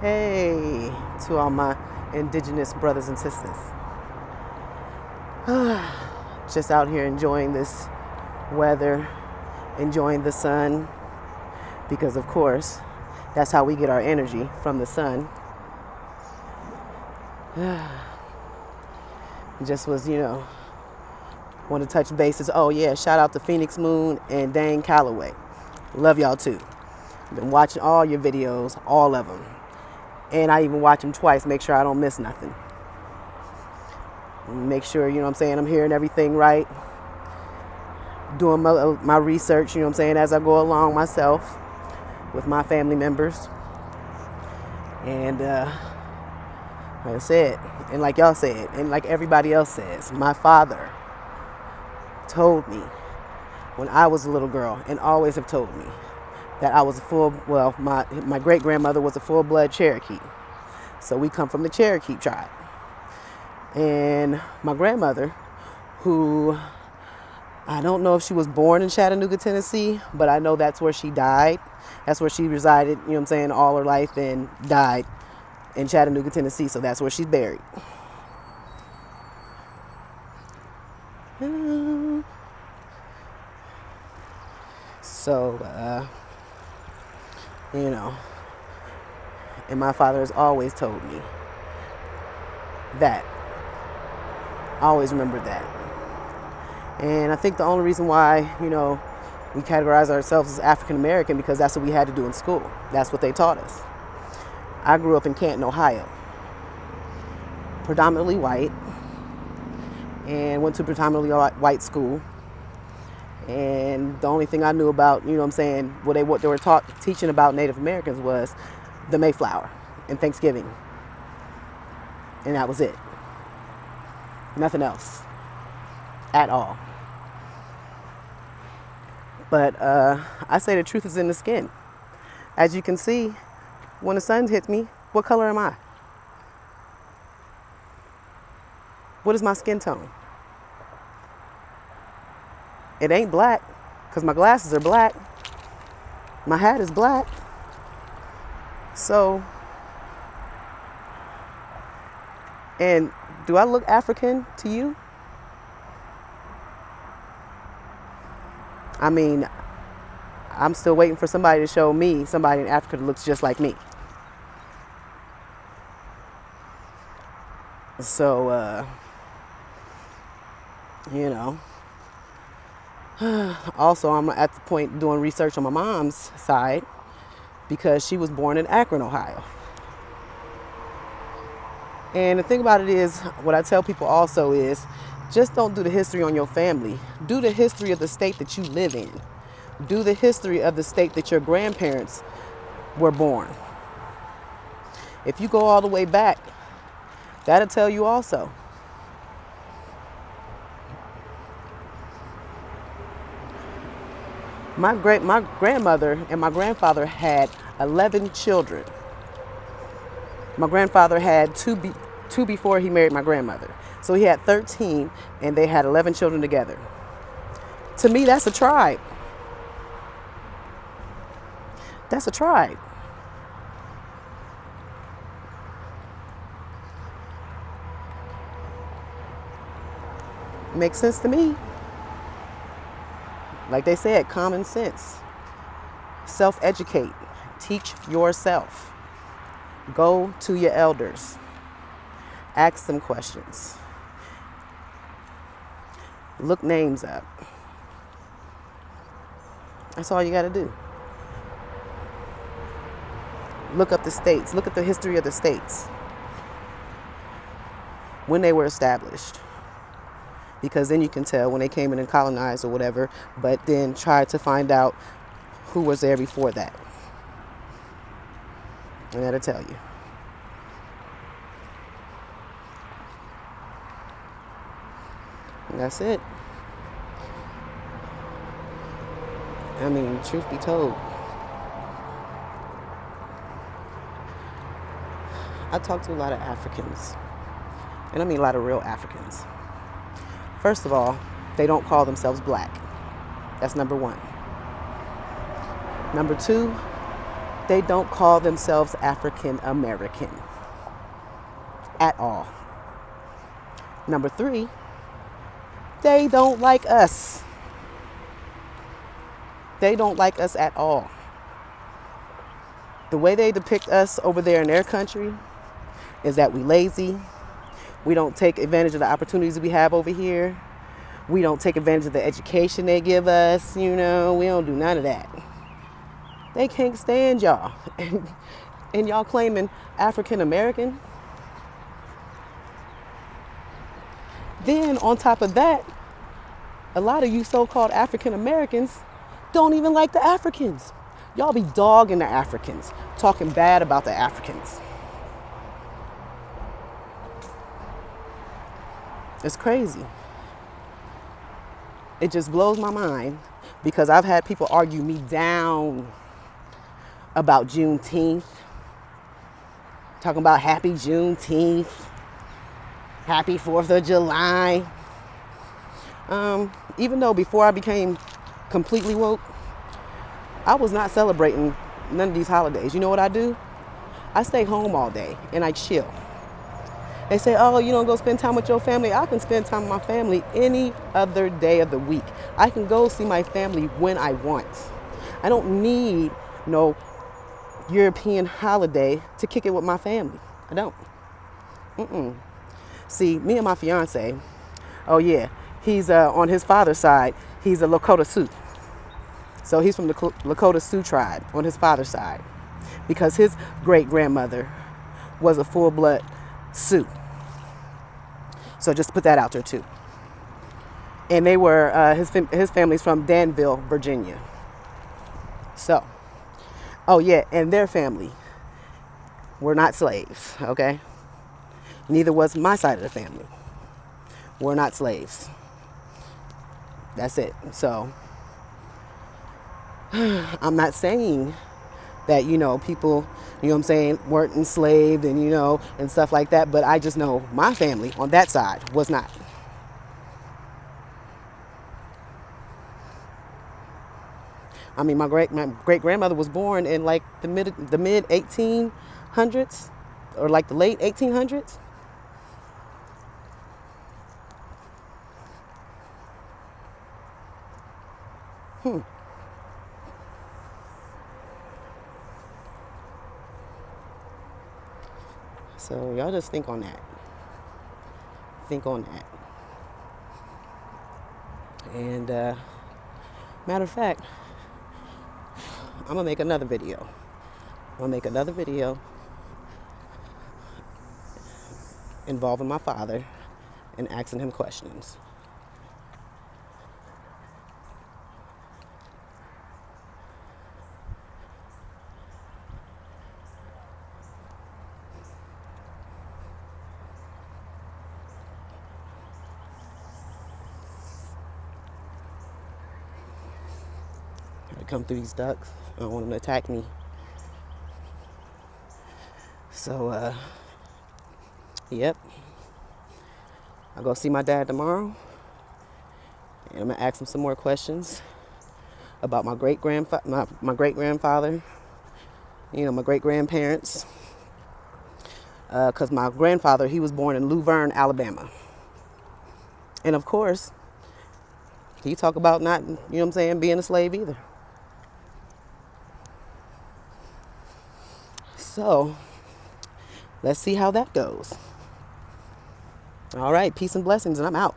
Hey to all my indigenous brothers and sisters. Just out here enjoying this weather, enjoying the sun, because of course, that's how we get our energy, from the sun. Just was, want to touch bases. Oh yeah, shout out to Phoenix Moon and Dane Calloway. Love y'all too. Been watching all your videos, all of them. And I even watch them twice, make sure I don't miss nothing. Make sure, I'm hearing everything right. Doing my research, as I go along myself with my family members. And like I said, and like y'all said, and like everybody else says, my father told me when I was a little girl, and always have told me, that I was my great-grandmother was a full-blood Cherokee. So we come from the Cherokee tribe. And my grandmother, who I don't know if she was born in Chattanooga, Tennessee, but I know that's where she died. That's where she resided, all her life, and died in Chattanooga, Tennessee. So that's where she's buried. So, and my father has always told me that. I always remembered that. And I think the only reason why, we categorize ourselves as African American, because that's what we had to do in school. That's what they taught us. I grew up in Canton, Ohio. Predominantly white. And went to predominantly white school. And the only thing I knew about, what they were teaching about Native Americans was the Mayflower and Thanksgiving. And that was it. Nothing else. At all. But I say the truth is in the skin. As you can see, when the sun hits me, what color am I? What is my skin tone? It ain't black, because my glasses are black. My hat is black. So, and do I look African to you? I mean, I'm still waiting for somebody to show me somebody in Africa that looks just like me. So, also, I'm at the point doing research on my mom's side, because she was born in Akron, Ohio. And the thing about it is, what I tell people also is, just don't do the history on your family. Do the history of the state that you live in. Do the history of the state that your grandparents were born. If you go all the way back, that'll tell you also. My grandmother and my grandfather had 11 children. My grandfather had two before he married my grandmother. So he had 13, and they had 11 children together. To me, that's a tribe. That's a tribe. Makes sense to me. Like they said, common sense. Self-educate. Teach yourself. Go to your elders. Ask them questions. Look names up. That's all you got to do. Look up the states. Look at the history of the states. When they were established. Because then you can tell when they came in and colonized or whatever, but then try to find out who was there before that. And that'll tell you. And that's it. I mean, truth be told, I talk to a lot of Africans. And I mean a lot of real Africans. First of all, they don't call themselves black. That's number one. Number two, They don't call themselves African American at all. Number 3, they don't like us. They don't like us at all. The way they depict us over there in their country is that we lazy. We don't take advantage of the opportunities we have over here. We don't take advantage of the education they give us. We don't do none of that. They can't stand y'all. And y'all claiming African American. Then on top of that, a lot of you so-called African Americans don't even like the Africans. Y'all be dogging the Africans, talking bad about the Africans. It's crazy. It just blows my mind because I've had people argue me down about Juneteenth, talking about happy Juneteenth, happy 4th of July. Even though before I became completely woke, I was not celebrating none of these holidays. You know what I do? I stay home all day and I chill. They say, oh, you don't go spend time with your family. I can spend time with my family any other day of the week. I can go see my family when I want. I don't need no European holiday to kick it with my family. I don't. See, me and my fiance, oh yeah, he's on his father's side, he's a Lakota Sioux. So he's from the Lakota Sioux tribe on his father's side because his great-grandmother was a full-blood Sioux. So just put that out there too. And they were, his family's from Danville, Virginia. So, oh yeah, and their family were not slaves, okay? Neither was my side of the family. We're not slaves. That's it. So, I'm not saying that, people, weren't enslaved and, and stuff like that. But I just know my family on that side was not. I mean, my great grandmother was born in like the mid 1800s or like the late 1800s. So y'all just think on that. Think on that. And matter of fact, I'm gonna make another video. Involving my father and asking him questions. To come through these ducks. I don't want them to attack me. So, yep. I'll go see my dad tomorrow. And I'm going to ask him some more questions about my great-grandfather, my great-grandfather, my great-grandparents. Because my grandfather, he was born in Luverne, Alabama. And of course, he talk about not, being a slave either. So, let's see how that goes. All right, peace and blessings, and I'm out.